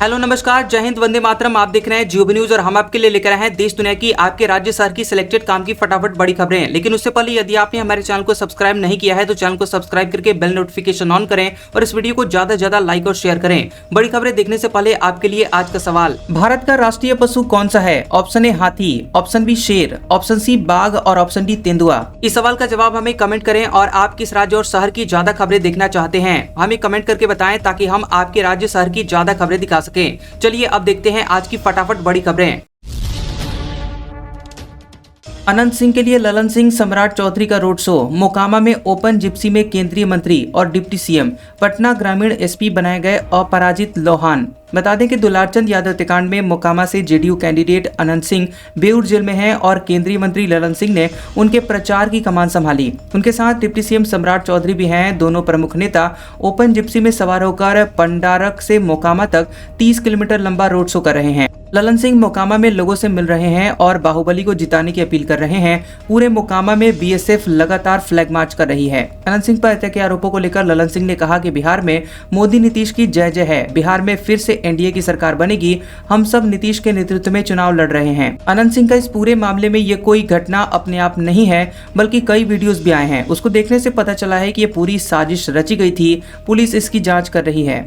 Hello नमस्कार, जय हिंद, वंदे मातरम। आप देख रहे हैं जियो न्यूज और हम आपके लिए लेकर आए हैं देश दुनिया की, आपके राज्य शहर की सिलेक्टेड काम की फटाफट बड़ी खबरें। लेकिन उससे पहले यदि आपने हमारे चैनल को सब्सक्राइब नहीं किया है तो चैनल को सब्सक्राइब करके बेल नोटिफिकेशन ऑन करें और इस वीडियो को ज्यादा से ज्यादा लाइक और शेयर करें। बड़ी खबरें देखने से पहले आपके लिए आज का सवाल, भारत का राष्ट्रीय पशु कौन सा है? ऑप्शन ए हाथी, ऑप्शन बी शेर, ऑप्शन सी बाघ और ऑप्शन डी तेंदुआ। इस सवाल का जवाब हमें कमेंट करें और आप किस राज्य और शहर की ज्यादा खबरें देखना चाहते हैं हमें कमेंट करके बताएं ताकि हम आपके राज्य शहर की ज्यादा खबरें दिखा सकें। चलिए अब देखते हैं आज की फटाफट बड़ी खबरें। अनंत सिंह के लिए ललन सिंह सम्राट चौधरी का रोड शो, मोकामा में ओपन जिप्सी में केंद्रीय मंत्री और डिप्टी सीएम, पटना ग्रामीण एसपी बनाए गए अपराजित लोहान। बता दें कि दुलारचंद यादव हत्याकांड में मोकामा से JDU candidate Anant Singh Beur jail में हैं और केंद्रीय मंत्री ललन सिंह ने उनके प्रचार की कमान संभाली। उनके साथ डिप्टी सीएम सम्राट चौधरी भी हैं। दोनों प्रमुख नेता ओपन जिप्सी में सवार होकर पंडारक से मोकामा तक 30 किलोमीटर लंबा रोड शो कर रहे हैं। ललन सिंह मोकामा में लोगों से मिल रहे हैं और बाहुबली को जिताने की अपील कर रहे हैं। पूरे मोकामा में बीएसएफ लगातार फ्लैग मार्च कर रही है। अनंत सिंह पर हत्या के आरोपों को लेकर ललन सिंह ने कहा कि बिहार में मोदी नीतीश की जय जय है, बिहार में फिर से एनडीए की सरकार बनेगी, हम सब नीतीश के नेतृत्व में चुनाव लड़ रहे हैं। अनंत सिंह का इस पूरे मामले में ये कोई घटना अपने आप नहीं है बल्कि कई वीडियोस भी आए हैं। उसको देखने से पता चला है कि ये पूरी साजिश रची गई थी। पुलिस इसकी जांच कर रही है।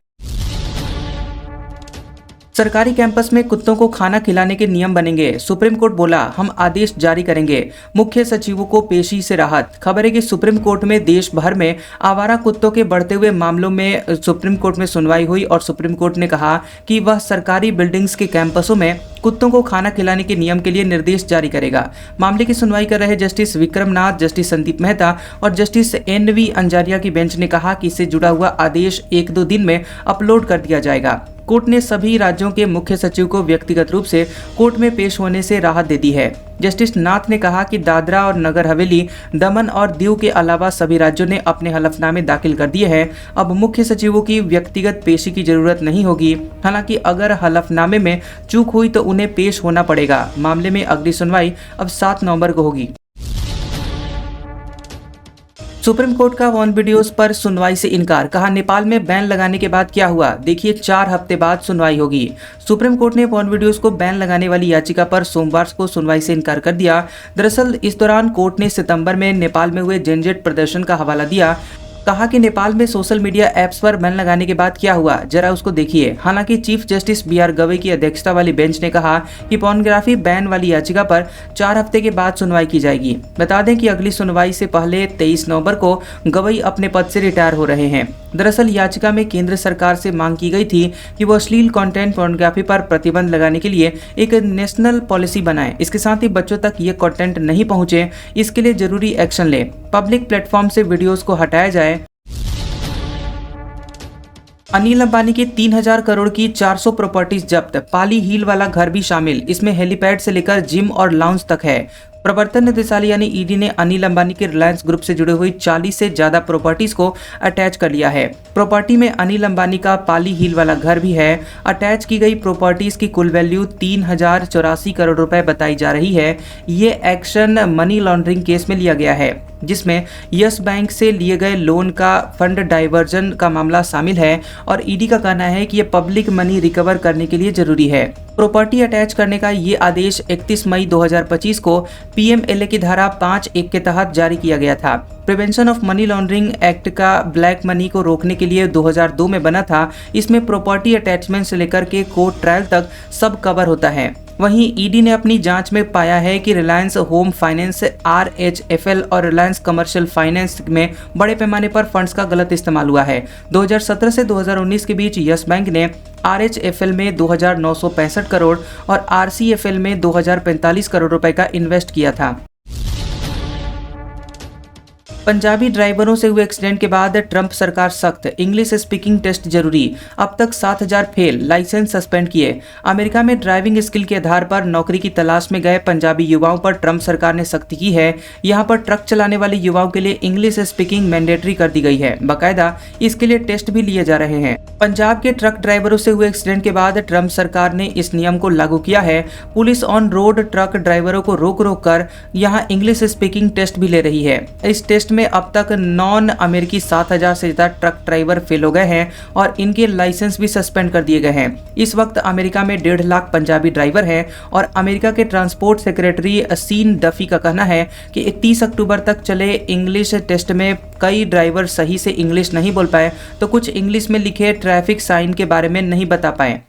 सरकारी कैंपस में कुत्तों को खाना खिलाने के नियम बनेंगे, सुप्रीम कोर्ट बोला हम आदेश जारी करेंगे, मुख्य सचिवों को पेशी से राहत। खबर है कि सुप्रीम कोर्ट में देश भर में आवारा कुत्तों के बढ़ते हुए मामलों में सुप्रीम कोर्ट में सुनवाई हुई और सुप्रीम कोर्ट ने कहा कि वह सरकारी बिल्डिंग्स के कैंपसों में कुत्तों को खाना खिलाने के नियम के लिए निर्देश जारी करेगा। मामले की सुनवाई कर रहे जस्टिस विक्रम नाथ, जस्टिस संदीप मेहता और जस्टिस एनवी अंजारिया की बेंच ने कहा कि इससे जुड़ा हुआ आदेश 1-2 दिन में अपलोड कर दिया जाएगा। कोर्ट ने सभी राज्यों के मुख्य सचिव को व्यक्तिगत रूप से कोर्ट में पेश होने से राहत दे दी है। जस्टिस नाथ ने कहा कि दादरा और नगर हवेली, दमन और दीव के अलावा सभी राज्यों ने अपने हलफनामे दाखिल कर दिए हैं। अब मुख्य सचिवों की व्यक्तिगत पेशी की जरूरत नहीं होगी। हालांकि अगर हलफनामे में चूक हुई तो उन्हें पेश होना पड़ेगा। मामले में अगली सुनवाई अब 7 नवंबर को होगी। सुप्रीम कोर्ट का वन वीडियोस पर सुनवाई से इनकार, कहा नेपाल में बैन लगाने के बाद क्या हुआ, देखिए 4 हफ्ते बाद सुनवाई होगी। सुप्रीम कोर्ट ने वन वीडियोस को बैन लगाने वाली याचिका पर सोमवार को सुनवाई से इनकार कर दिया। दरअसल इस दौरान कोर्ट ने सितंबर में नेपाल में हुए जनजेट प्रदर्शन का हवाला दिया। कहा कि नेपाल में सोशल मीडिया ऐप्स पर बैन लगाने के बाद क्या हुआ, जरा उसको देखिए। हालांकि चीफ जस्टिस बीआर गवई की अध्यक्षता वाली बेंच ने कहा कि पोर्नोग्राफी बैन वाली याचिका पर 4 हफ्ते के बाद सुनवाई की जाएगी। बता दें कि अगली सुनवाई से पहले 23 नवंबर को गवई अपने पद से रिटायर हो रहे हैं। दरअसल याचिका में केंद्र सरकार से मांग की गई थी कि वो अश्लील कंटेंट, पोर्नोग्राफी पर प्रतिबंध लगाने के लिए एक नेशनल पॉलिसी बनाए। इसके साथ ही बच्चों तक ये कंटेंट नहीं पहुंचे, इसके लिए जरूरी एक्शन ले, पब्लिक प्लेटफॉर्म से वीडियोस को हटाया जाए। अनिल अंबानी के 3000 करोड़ की 400 प्रॉपर्टीज जब्त, पाली हिल वाला घर भी शामिल, इसमें हेलीपैड से लेकर जिम और लाउंज तक है। प्रवर्तन निदेशालय यानी ईडी ने अनिल अंबानी के रिलायंस ग्रुप से जुड़े हुई 40 से ज्यादा प्रॉपर्टीज को अटैच कर लिया है। प्रॉपर्टी में अनिल अंबानी का पाली हिल वाला घर भी है। अटैच की गई प्रॉपर्टीज की कुल वैल्यू 3084 करोड़ रुपए बताई जा रही है। ये एक्शन मनी लॉन्ड्रिंग केस में लिया गया है जिसमें यस बैंक से लिए गए लोन का फंड डाइवर्जन का मामला शामिल है और ईडी का कहना है कि यह पब्लिक मनी रिकवर करने के लिए जरूरी है। प्रॉपर्टी अटैच करने का ये आदेश 31 मई 2025 को पीएमएलए की धारा 5(1) के तहत जारी किया गया था। Prevention of money laundering act का ब्लैक मनी को रोकने के लिए 2002 में बना था। इसमें प्रॉपर्टी अटैचमेंट से लेकर के कोर्ट ट्रायल तक सब कवर होता है। वहीं ईडी ने अपनी जांच में पाया है कि रिलायंस होम फाइनेंस RHFL और रिलायंस कमर्शियल फाइनेंस में बड़े पैमाने पर फंड्स का गलत इस्तेमाल हुआ है। 2017 से 2019 के बीच यस बैंक ने RHFL में 2965 करोड़ और RCFL में 2045 करोड़ रुपए का इन्वेस्ट किया था। पंजाबी ड्राइवरों से हुए एक्सीडेंट के बाद ट्रंप सरकार सख्त, इंग्लिश स्पीकिंग टेस्ट जरूरी, अब तक 7000 फेल, लाइसेंस सस्पेंड किए। अमेरिका में ड्राइविंग स्किल के आधार पर नौकरी की तलाश में गए पंजाबी युवाओं पर ट्रंप सरकार ने सख्ती की है। यहां पर ट्रक चलाने वाले युवाओं के लिए इंग्लिश स्पीकिंग मैंडेटरी कर दी गई है। बाकायदा इसके लिए टेस्ट भी लिए जा रहे हैं। पंजाब के ट्रक ड्राइवरों से हुए एक्सीडेंट के बाद ट्रंप सरकार ने इस नियम को लागू किया है। पुलिस ऑन रोड ट्रक ड्राइवरों को रोक रोक कर यहाँ इंग्लिश स्पीकिंग टेस्ट भी ले रही है। इस टेस्ट में अब तक नॉन अमेरिकी 7,000 से ज़्यादा ट्रक ड्राइवर फेल हो गए हैं और इनके लाइसेंस भी सस्पेंड कर दिए गए हैं। इस वक्त अमेरिका में 1.5 लाख पंजाबी ड्राइवर हैं और अमेरिका के ट्रांसपोर्ट सेक्रेटरी सीन डफी का कहना है कि 31 अक्टूबर तक चले इंग्लिश टेस्ट में कई ड्राइवर सही से इंग्लिश नहीं बोल पाए तो कुछ इंग्लिश में लिखे ट्रैफिक साइन के बारे में नहीं बता पाए।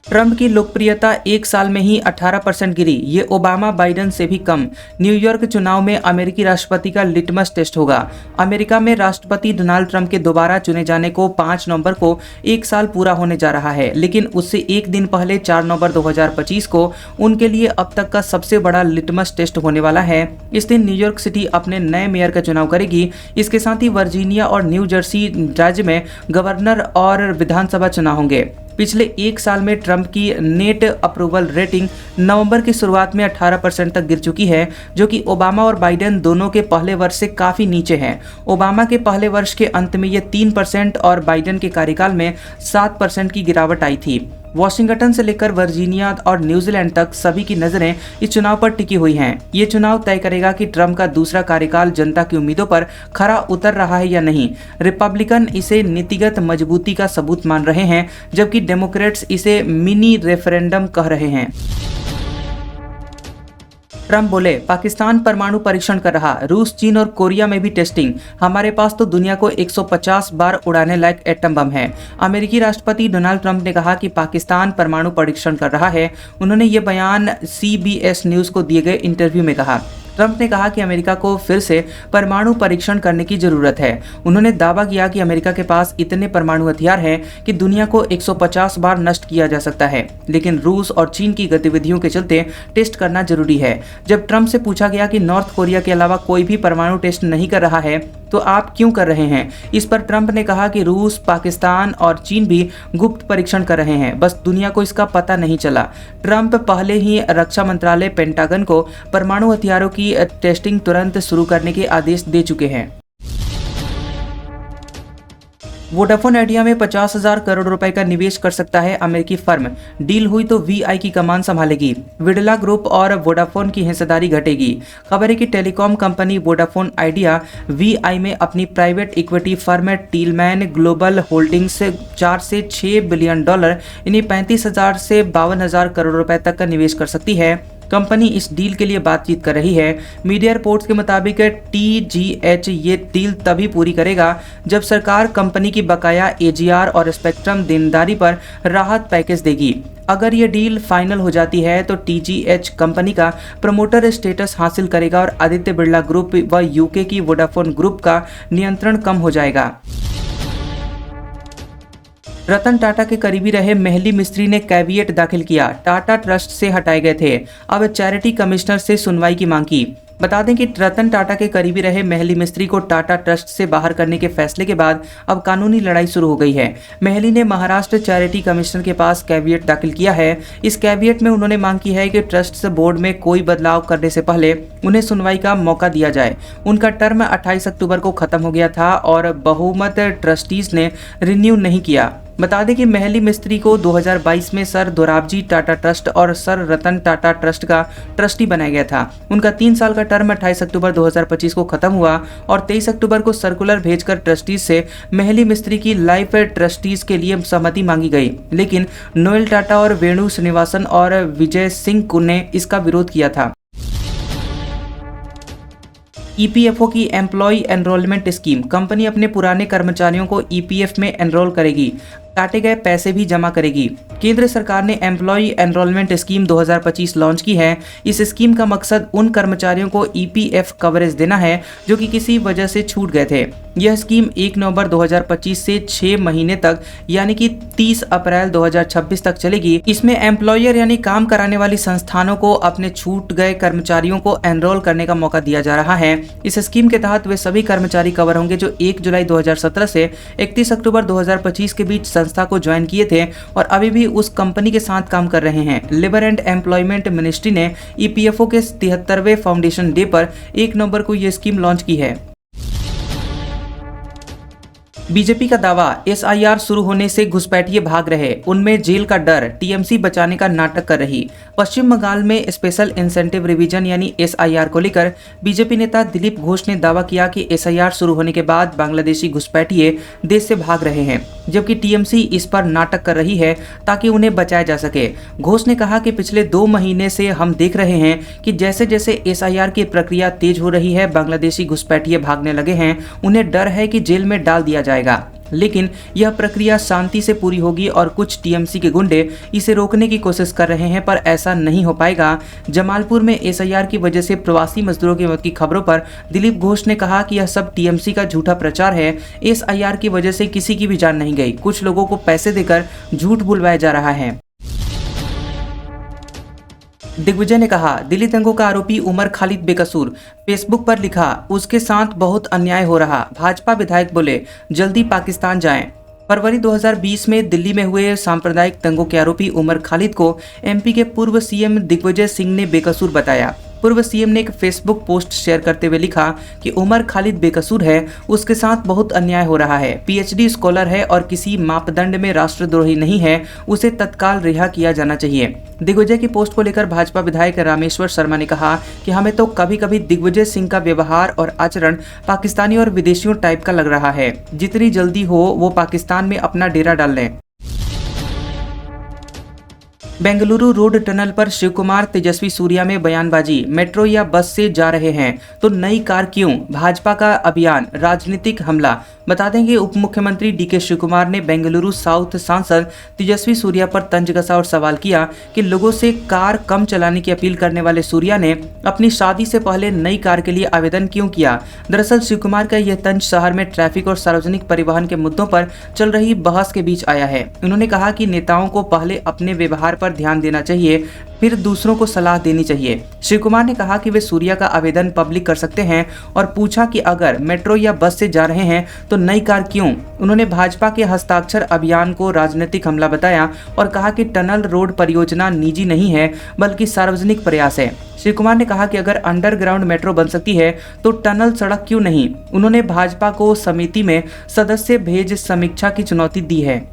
ट्रंप की लोकप्रियता एक साल में ही 18% गिरी, ये ओबामा बाइडेन से भी कम। न्यूयॉर्क चुनाव में अमेरिकी राष्ट्रपति का लिटमस टेस्ट होगा। अमेरिका में राष्ट्रपति डोनाल्ड ट्रंप के दोबारा चुने जाने को 5 नवंबर को एक साल पूरा होने जा रहा है, लेकिन उससे एक दिन पहले 4 नवंबर 2025 को उनके लिए अब तक का सबसे बड़ा लिटमस टेस्ट होने वाला है। इस दिन न्यूयॉर्क सिटी अपने नए मेयर का चुनाव करेगी। इसके साथ ही वर्जीनिया और न्यू जर्सी राज्य में गवर्नर और विधानसभा चुनाव होंगे। पिछले एक साल में ट्रंप की नेट अप्रूवल रेटिंग नवंबर की शुरुआत में 18% तक गिर चुकी है, जो कि ओबामा और बाइडेन दोनों के पहले वर्ष से काफ़ी नीचे है। ओबामा के पहले वर्ष के अंत में ये 3% और बाइडेन के कार्यकाल में 7% की गिरावट आई थी। वॉशिंगटन से लेकर वर्जीनिया और न्यूजीलैंड तक सभी की नजरें इस चुनाव पर टिकी हुई हैं। ये चुनाव तय करेगा कि ट्रंप का दूसरा कार्यकाल जनता की उम्मीदों पर खरा उतर रहा है या नहीं। रिपब्लिकन इसे नीतिगत मजबूती का सबूत मान रहे हैं, जबकि डेमोक्रेट्स इसे मिनी रेफरेंडम कह रहे हैं। ट्रंप बोले, पाकिस्तान परमाणु परीक्षण कर रहा, रूस, चीन और कोरिया में भी टेस्टिंग। हमारे पास तो दुनिया को 150 बार उड़ाने लायक एटम बम है। अमेरिकी राष्ट्रपति डोनाल्ड ट्रंप ने कहा कि पाकिस्तान परमाणु परीक्षण कर रहा है। उन्होंने ये बयान CBS न्यूज़ को दिए गए इंटरव्यू में कहा। ट्रंप ने कहा कि अमेरिका को फिर से परमाणु परीक्षण करने की जरूरत है। उन्होंने दावा किया कि अमेरिका के पास इतने परमाणु हथियार हैं कि दुनिया को 150 बार नष्ट किया जा सकता है, लेकिन रूस और चीन की गतिविधियों के चलते टेस्ट करना जरूरी है। जब ट्रंप से पूछा गया कि नॉर्थ कोरिया के अलावा कोई भी परमाणु टेस्ट नहीं कर रहा है तो आप क्यों कर रहे हैं, इस पर ट्रंप ने कहा कि रूस, पाकिस्तान और चीन भी गुप्त परीक्षण कर रहे हैं, बस दुनिया को इसका पता नहीं चला। ट्रंप पहले ही रक्षा मंत्रालय पेंटागन को परमाणु हथियारों की टेस्टिंग तुरंत शुरू करने के आदेश दे चुके हैं। वोडाफोन आइडिया में 50,000 करोड़ रुपए का निवेश कर सकता है अमेरिकी फर्म। डील हुई तो VI की कमान संभालेगी। विडला ग्रुप और वोडाफोन की हिस्सेदारी घटेगी। खबर है कि telecom company Vodafone Idea VI में अपनी private equity firm Tillman Global Holdings 4 से 6 बिलियन डॉलर यानी 35,000 से 52,000 करोड़ रुपए तक का निवेश कर सकती है। कंपनी इस डील के लिए बातचीत कर रही है। मीडिया रिपोर्ट्स के मुताबिक TGH ये डील तभी पूरी करेगा जब सरकार कंपनी की बकाया AGR और स्पेक्ट्रम देनदारी पर राहत पैकेज देगी। अगर ये डील फाइनल हो जाती है तो TGH कंपनी का प्रमोटर स्टेटस हासिल करेगा और आदित्य बिरला ग्रुप व UK की वोडाफोन ग्रुप का नियंत्रण कम हो जाएगा। रतन टाटा के करीबी रहे मेहली मिस्त्री ने कैविएट दाखिल किया। टाटा ट्रस्ट से हटाए गए थे, अब चैरिटी कमिश्नर से सुनवाई की मांग की। बता दें कि रतन टाटा के करीबी रहे मेहली मिस्त्री को टाटा ट्रस्ट से बाहर करने के फैसले के बाद अब कानूनी लड़ाई शुरू हो गई है। मेहली ने महाराष्ट्र चैरिटी कमिश्नर के पास कैविएट दाखिल किया है। इस कैविएट में उन्होंने मांग की है कि ट्रस्ट बोर्ड में कोई बदलाव करने से पहले उन्हें सुनवाई का मौका दिया जाए। उनका टर्म 28 अक्टूबर को खत्म हो गया था और बहुमत ट्रस्टीज ने रिन्यू नहीं किया। बता दें कि मेहली मिस्त्री को 2022 में सर दोराबजी टाटा ट्रस्ट और सर रतन टाटा ट्रस्ट का ट्रस्टी बनाया गया था। उनका 3 साल का टर्म 28 अक्टूबर 2025 को खत्म हुआ और 23 अक्टूबर को सर्कुलर भेजकर ट्रस्टीज से मेहली मिस्त्री की लाइफ ट्रस्टीज के लिए सहमति मांगी गई, लेकिन नोएल टाटा और वेणु श्रीनिवासन और विजय सिंह ने इसका विरोध किया था। EPFO की एम्प्लॉय एनरोलमेंट स्कीम, कंपनी अपने पुराने कर्मचारियों को EPF में एनरोल करेगी, काटे गए पैसे भी जमा करेगी। केंद्र सरकार ने एम्प्लॉय एनरोलमेंट स्कीम 2025 लॉन्च की है। इस स्कीम का मकसद उन कर्मचारियों को EPF कवरेज देना है जो कि किसी वजह से छूट गए थे। यह स्कीम 1 नवंबर 2025 से 6 महीने तक यानी कि 30 अप्रैल 2026 तक चलेगी। इसमें एम्प्लॉयर यानी काम कराने वाली संस्थानों को अपने छूट गए कर्मचारियों को एनरोल करने का मौका दिया जा रहा है। इस स्कीम के तहत वे सभी कर्मचारी कवर होंगे जो 1 जुलाई 2017 से 31 अक्टूबर 2025 के बीच संस्था को ज्वाइन किए थे और अभी भी उस कंपनी के साथ काम कर रहे हैं। लेबर एंड एम्प्लॉयमेंट मिनिस्ट्री ने EPFO के 73वें फाउंडेशन डे पर 1 नवंबर को यह स्कीम लॉन्च की है। बीजेपी का दावा, एसआईआर शुरू होने से घुसपैठिए भाग रहे, उनमें जेल का डर, टीएमसी बचाने का नाटक कर रही। पश्चिम बंगाल में स्पेशल इंसेंटिव रिवीजन यानी एसआईआर को लेकर बीजेपी नेता दिलीप घोष ने दावा किया कि एसआईआर शुरू होने के बाद बांग्लादेशी घुसपैठिए देश से भाग रहे हैं, जबकि टीएमसी इस पर नाटक कर रही है ताकि उन्हें बचाया जा सके। घोष ने कहा कि पिछले 2 महीने से हम देख रहे हैं कि जैसे जैसे एसआईआर की प्रक्रिया तेज हो रही है, बांग्लादेशी घुसपैठिए भागने लगे हैं। उन्हें डर है कि जेल में डाल दिया जाएगा, लेकिन यह प्रक्रिया शांति से पूरी होगी और कुछ टीएमसी के गुंडे इसे रोकने की कोशिश कर रहे हैं, पर ऐसा नहीं हो पाएगा। जमालपुर में एसआईआर की वजह से प्रवासी मजदूरों की मौत की खबरों पर दिलीप घोष ने कहा कि यह सब टीएमसी का झूठा प्रचार है। एसआईआर की वजह से किसी की भी जान नहीं गई, कुछ लोगों को पैसे देकर झूठ बुलवाया जा रहा है। दिग्विजय ने कहा, दिल्ली दंगों का आरोपी उमर खालिद बेकसूर। फेसबुक पर लिखा, उसके साथ बहुत अन्याय हो रहा। भाजपा विधायक बोले, जल्दी पाकिस्तान जाएं। फरवरी 2020 में दिल्ली में हुए सांप्रदायिक दंगों के आरोपी उमर खालिद को एमपी के पूर्व सीएम दिग्विजय सिंह ने बेकसूर बताया। पूर्व सीएम ने एक फेसबुक पोस्ट शेयर करते हुए लिखा कि उमर खालिद बेकसूर है, उसके साथ बहुत अन्याय हो रहा है। पीएचडी स्कॉलर है और किसी मापदंड में राष्ट्रद्रोही नहीं है, उसे तत्काल रिहा किया जाना चाहिए। दिग्विजय की पोस्ट को लेकर भाजपा विधायक रामेश्वर शर्मा ने कहा कि हमें तो कभी कभी दिग्विजय सिंह का व्यवहार और आचरण पाकिस्तानी और विदेशियों टाइप का लग रहा है। जितनी जल्दी हो वो पाकिस्तान में अपना डेरा डाल लें। बेंगलुरु रोड टनल पर शिवकुमार तेजस्वी सूर्या में बयानबाजी, मेट्रो या बस से जा रहे हैं तो नई कार क्यों, भाजपा का अभियान, राजनीतिक हमला। बता देंगे, उप मुख्यमंत्री डीके शिवकुमार ने बेंगलुरु साउथ सांसद तेजस्वी सूर्या पर तंज कसा और सवाल किया कि लोगों से कार कम चलाने की अपील करने वाले सूर्या ने अपनी शादी से पहले नई कार के लिए आवेदन क्यों किया। दरअसल शिवकुमार का यह तंज शहर में ट्रैफिक और सार्वजनिक परिवहन के मुद्दों पर चल रही बहस के बीच आया है। उन्होंने कहा कि नेताओं को पहले अपने व्यवहार पर ध्यान देना चाहिए, फिर दूसरों को सलाह देनी चाहिए। शिवकुमार ने कहा कि वे सूर्या का आवेदन पब्लिक कर सकते हैं और पूछा कि अगर मेट्रो या बस से जा रहे हैं तो नई कार क्यों। उन्होंने भाजपा के हस्ताक्षर अभियान को राजनीतिक हमला बताया और कहा कि टनल रोड परियोजना निजी नहीं है बल्कि सार्वजनिक प्रयास है। शिवकुमार ने कहा कि अगर अंडरग्राउंड मेट्रो बन सकती है तो टनल सड़क क्यों नहीं। उन्होंने भाजपा को समिति में सदस्य भेज समीक्षा की चुनौती दी है।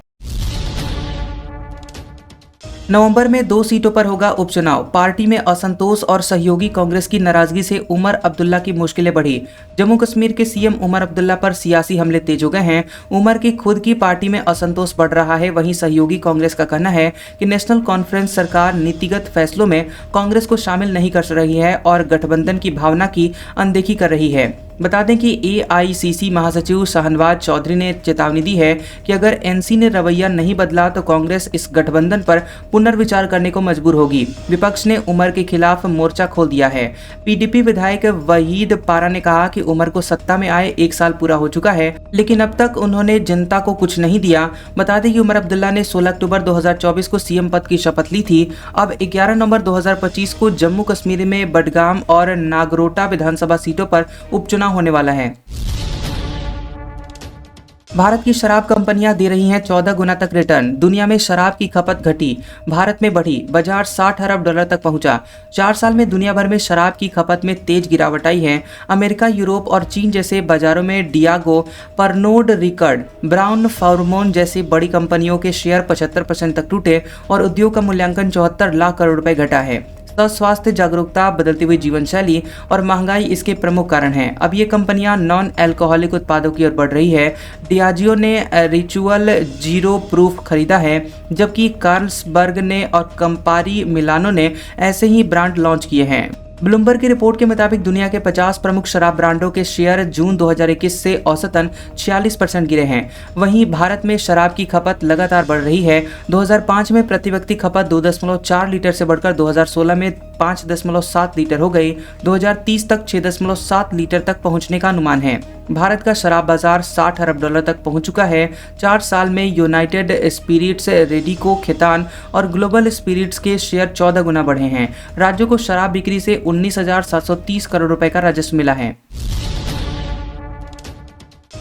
नवंबर में 2 सीटों पर होगा उपचुनाव। पार्टी में असंतोष और सहयोगी कांग्रेस की नाराजगी से उमर अब्दुल्ला की मुश्किलें बढ़ी। जम्मू कश्मीर के सीएम उमर अब्दुल्ला पर सियासी हमले तेज हो गए हैं। उमर की खुद की पार्टी में असंतोष बढ़ रहा है। वहीं सहयोगी कांग्रेस का कहना है कि नेशनल कॉन्फ्रेंस सरकार नीतिगत फैसलों में कांग्रेस को शामिल नहीं कर रही है और गठबंधन की भावना की अनदेखी कर रही है। बता दें कि एआईसीसी महासचिव शाहनवाज चौधरी ने चेतावनी दी है कि अगर एनसी ने रवैया नहीं बदला तो कांग्रेस इस गठबंधन पर पुनर्विचार करने को मजबूर होगी। विपक्ष ने उमर के खिलाफ मोर्चा खोल दिया है। पीडीपी विधायक वहीद पारा ने कहा कि उमर को सत्ता में आए 1 साल पूरा हो चुका है, लेकिन अब तक उन्होंने जनता को कुछ नहीं दिया। बता दें कि उमर अब्दुल्ला ने 16 अक्टूबर 2024 को सीएम पद की शपथ ली थी। अब 11 नवंबर 2025 को जम्मू कश्मीर में बडगाम और नागरोटा विधानसभा सीटों पर उपचुनाव होने वाला है। भारत की शराब कंपनियां दे रही हैं 14 गुना तक रिटर्न। दुनिया में शराब की खपत घटी, भारत में बढ़ी, बाजार $60 अरब तक पहुंचा। 4 साल में दुनिया भर में शराब की खपत में तेज गिरावट आई है। अमेरिका, यूरोप और चीन जैसे बाजारों में डियागो, परनोड रिकर्ड, ब्राउन फार्मोन जैसी बड़ी कंपनियों के शेयर 75% तक टूटे और उद्योग का मूल्यांकन 74 लाख करोड़ रुपए घटा है। स्वास्थ्य जागरूकता, बदलती हुई जीवन शैली और महंगाई इसके प्रमुख कारण हैं। अब ये कंपनियां नॉन अल्कोहलिक उत्पादों की ओर बढ़ रही है। डियाजियो ने रिचुअल जीरो प्रूफ खरीदा है, जबकि कार्ल्सबर्ग ने और कंपारी मिलानो ने ऐसे ही ब्रांड लॉन्च किए हैं। ब्लूमबर्ग की रिपोर्ट के मुताबिक दुनिया के 50 प्रमुख शराब ब्रांडों के शेयर जून 2021 से औसतन 46% गिरे हैं। वहीं भारत में शराब की खपत लगातार बढ़ रही है। 2005 में प्रति व्यक्ति खपत 2.4 लीटर से बढ़कर 2016 में 5.7 लीटर हो गई। 2030 तक 6.7 लीटर तक पहुंचने का अनुमान है। भारत का शराब बाजार $60 अरब तक पहुंच चुका है। 4 साल में यूनाइटेड स्पिरिट्स, रेडिको, खेतान और ग्लोबल स्पिरिट्स के शेयर 14 गुना बढ़े हैं। राज्यों को शराब बिक्री से 19,730 करोड़ रुपए का राजस्व मिला है।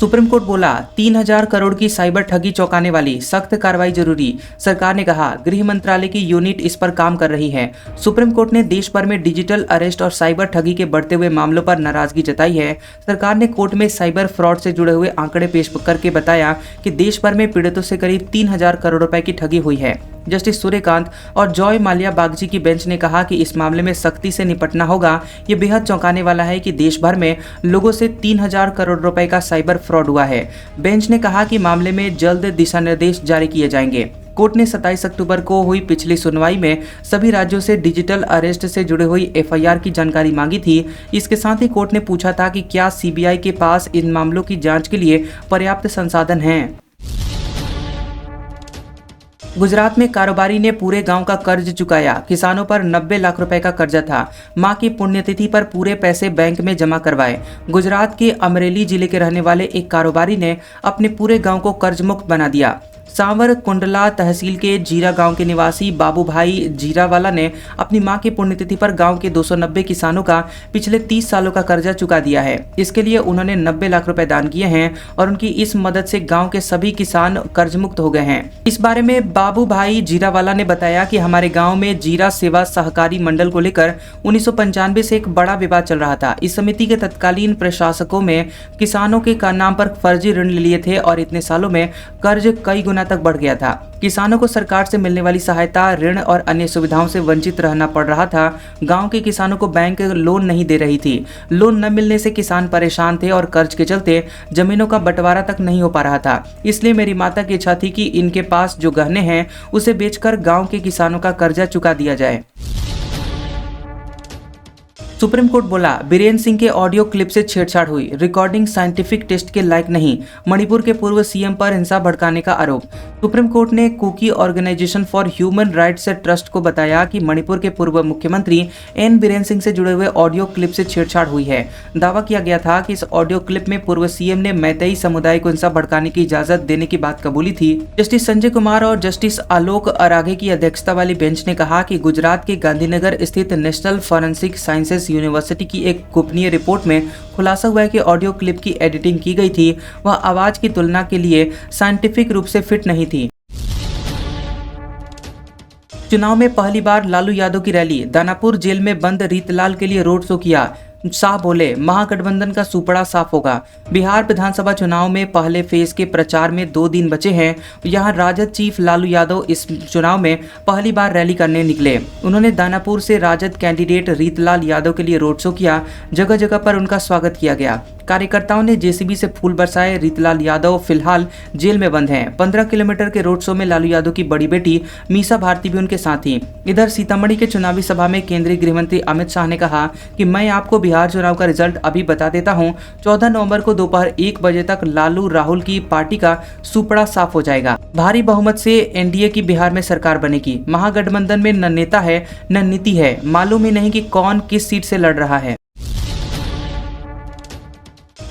सुप्रीम कोर्ट बोला 3000 करोड़ की साइबर ठगी चौंकाने वाली, सख्त कार्रवाई जरूरी। सरकार ने कहा गृह मंत्रालय की यूनिट इस पर काम कर रही है। सुप्रीम कोर्ट ने देश भर में डिजिटल अरेस्ट और साइबर ठगी के बढ़ते हुए मामलों पर नाराजगी जताई है। सरकार ने कोर्ट में साइबर फ्रॉड से जुड़े हुए आंकड़े पेश करके बताया कि देश भर में पीड़ितों से करीब 3000 करोड़ रुपए की ठगी हुई है। जस्टिस सूर्यकांत और जॉय माल्या बागची की बेंच ने कहा कि इस मामले में सख्ती से निपटना होगा। ये बेहद चौंकाने वाला है कि देश भर में लोगों से 3000 करोड़ रुपए का साइबर फ्रॉड हुआ है। बेंच ने कहा कि मामले में जल्द दिशा निर्देश जारी किए जाएंगे। कोर्ट ने 27 अक्टूबर को हुई पिछली सुनवाई में सभी राज्यों से डिजिटल अरेस्ट से जुड़ी हुई एफआईआर की जानकारी मांगी थी। इसके साथ ही कोर्ट ने पूछा था कि क्या सीबीआई के पास इन मामलों की जांच के लिए पर्याप्त संसाधन हैं। गुजरात में कारोबारी ने पूरे गांव का कर्ज चुकाया। किसानों पर 90 लाख रुपए का कर्जा था। मां की पुण्यतिथि पर पूरे पैसे बैंक में जमा करवाए। गुजरात के अमरेली जिले के रहने वाले एक कारोबारी ने अपने पूरे गांव को कर्ज मुक्त बना दिया। सांवर कुंडला तहसील के जीरा गांव के निवासी बाबू भाई जीरावाला ने अपनी मां की पुण्यतिथि पर गांव के 290 किसानों का पिछले 30 सालों का कर्जा चुका दिया है। इसके लिए उन्होंने 90 लाख रुपए दान किए हैं और उनकी इस मदद से गांव के सभी किसान कर्ज मुक्त हो गए हैं। इस बारे में बाबू भाई जीरावाला ने बताया कि हमारे गाँव में जीरा सेवा सहकारी मंडल को लेकर 1995 से एक बड़ा विवाद चल रहा था। इस समिति के तत्कालीन प्रशासकों में किसानों के नाम पर फर्जी ऋण लिए थे और इतने सालों में कर्ज कई गुना तक बढ़ गया था। किसानों को सरकार से मिलने वाली सहायता, ऋण और अन्य सुविधाओं से वंचित रहना पड़ रहा था। गांव के किसानों को बैंक लोन नहीं दे रही थी। लोन न मिलने से किसान परेशान थे और कर्ज के चलते जमीनों का बंटवारा तक नहीं हो पा रहा था। इसलिए मेरी माता की इच्छा थी कि इनके पास जो गहने हैं उसे बेचकर गाँव के किसानों का कर्जा चुका दिया जाए। सुप्रीम कोर्ट बोला बीरेन सिंह के ऑडियो क्लिप से छेड़छाड़ हुई, रिकॉर्डिंग साइंटिफिक टेस्ट के लायक नहीं। मणिपुर के पूर्व सीएम पर हिंसा भड़काने का आरोप। सुप्रीम कोर्ट ने Kuki organisation for human rights trust को बताया कि मणिपुर के पूर्व मुख्यमंत्री एन बीरेन सिंह से जुड़े हुए ऑडियो क्लिप से छेड़छाड़ हुई है। दावा किया गया था कि इस ऑडियो क्लिप में पूर्व सीएम ने मैतेई समुदाय को हिंसा भड़काने की इजाजत देने की बात कबूली थी। जस्टिस संजय कुमार और जस्टिस आलोक अरागे की अध्यक्षता वाली बेंच ने कहा कि गुजरात के गांधीनगर स्थित नेशनल फॉरेंसिक साइंसेज यूनिवर्सिटी की एक गोपनीय रिपोर्ट में खुलासा हुआ है कि ऑडियो क्लिप की एडिटिंग की गई थी, वह आवाज की तुलना के लिए साइंटिफिक रूप से फिट नहीं थी। चुनाव में पहली बार लालू यादव की रैली। दानापुर जेल में बंद रीतलाल के लिए रोड शो किया। शाह बोले महागठबंधन का सुपड़ा साफ होगा। बिहार विधानसभा चुनाव में पहले फेज के प्रचार में 2 दिन बचे हैं। यहां राजद चीफ लालू यादव इस चुनाव में पहली बार रैली करने निकले। उन्होंने दानापुर से राजद कैंडिडेट रीतलाल यादव के लिए रोड शो किया। जगह जगह पर उनका स्वागत किया गया। कार्यकर्ताओं ने जेसीबी से फूल बरसाए। रीतलाल यादव फिलहाल जेल में बंद हैं। 15 किलोमीटर के रोड शो में लालू यादव की बड़ी बेटी मीसा भारती भी उनके साथ थी। इधर सीतामढ़ी के चुनावी सभा में केंद्रीय गृह मंत्री अमित शाह ने कहा कि मैं आपको बिहार चुनाव का रिजल्ट अभी बता देता हूं। 14 नवंबर को दोपहर 1 बजे तक लालू राहुल की पार्टी का सुपड़ा साफ हो जाएगा। भारी बहुमत से एनडीए की बिहार में सरकार बनेगी। महागठबंधन में न नेता है न नीति है। मालूम ही नहीं कि कौन किस सीट से लड़ रहा है।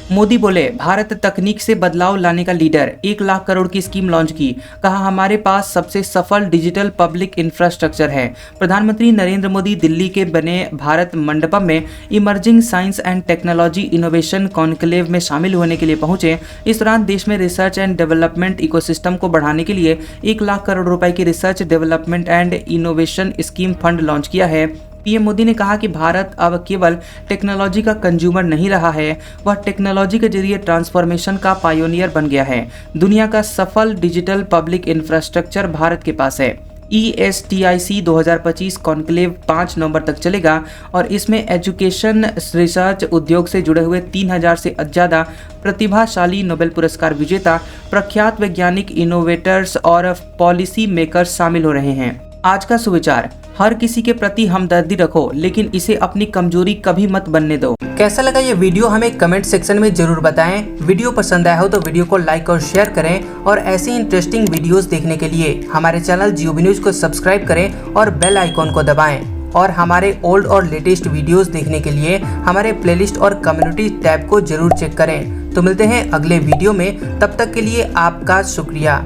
मोदी बोले भारत तकनीक से बदलाव लाने का लीडर। 1 लाख करोड़ की स्कीम लॉन्च की। कहा हमारे पास सबसे सफल डिजिटल पब्लिक इंफ्रास्ट्रक्चर है। प्रधानमंत्री नरेंद्र मोदी दिल्ली के बने भारत मंडपम में emerging science and technology innovation conclave में शामिल होने के लिए पहुंचे। इस दौरान देश में रिसर्च एंड डेवलपमेंट इकोसिस्टम को बढ़ाने के लिए 1 लाख करोड़ रुपए की research development and innovation scheme fund launch किया है। पीएम मोदी ने कहा कि भारत अब केवल टेक्नोलॉजी का कंज्यूमर नहीं रहा है, वह टेक्नोलॉजी के जरिए ट्रांसफॉर्मेशन का पायोनियर बन गया है। दुनिया का सफल डिजिटल पब्लिक इंफ्रास्ट्रक्चर भारत के पास है। ESTIC 2025 कॉन्क्लेव 5 नवंबर तक चलेगा और इसमें एजुकेशन, रिसर्च, उद्योग से जुड़े हुए 3000 से ज्यादा प्रतिभाशाली नोबेल पुरस्कार विजेता, प्रख्यात वैज्ञानिक, इनोवेटर्स और पॉलिसी मेकर्स शामिल हो रहे हैं। आज का सुविचार, हर किसी के प्रति हमदर्दी रखो लेकिन इसे अपनी कमजोरी कभी मत बनने दो। कैसा लगा ये वीडियो हमें कमेंट सेक्शन में जरूर बताएं। वीडियो पसंद आया हो तो वीडियो को लाइक और शेयर करें और ऐसे इंटरेस्टिंग वीडियोस देखने के लिए हमारे चैनल GOB न्यूज को सब्सक्राइब करें और बेल आइकॉन को दबाएं। और हमारे ओल्ड और लेटेस्ट वीडियोस देखने के लिए हमारे प्लेलिस्ट और कम्युनिटी टैब को जरूर चेक करें। तो मिलते हैं अगले वीडियो में, तब तक के लिए आपका शुक्रिया।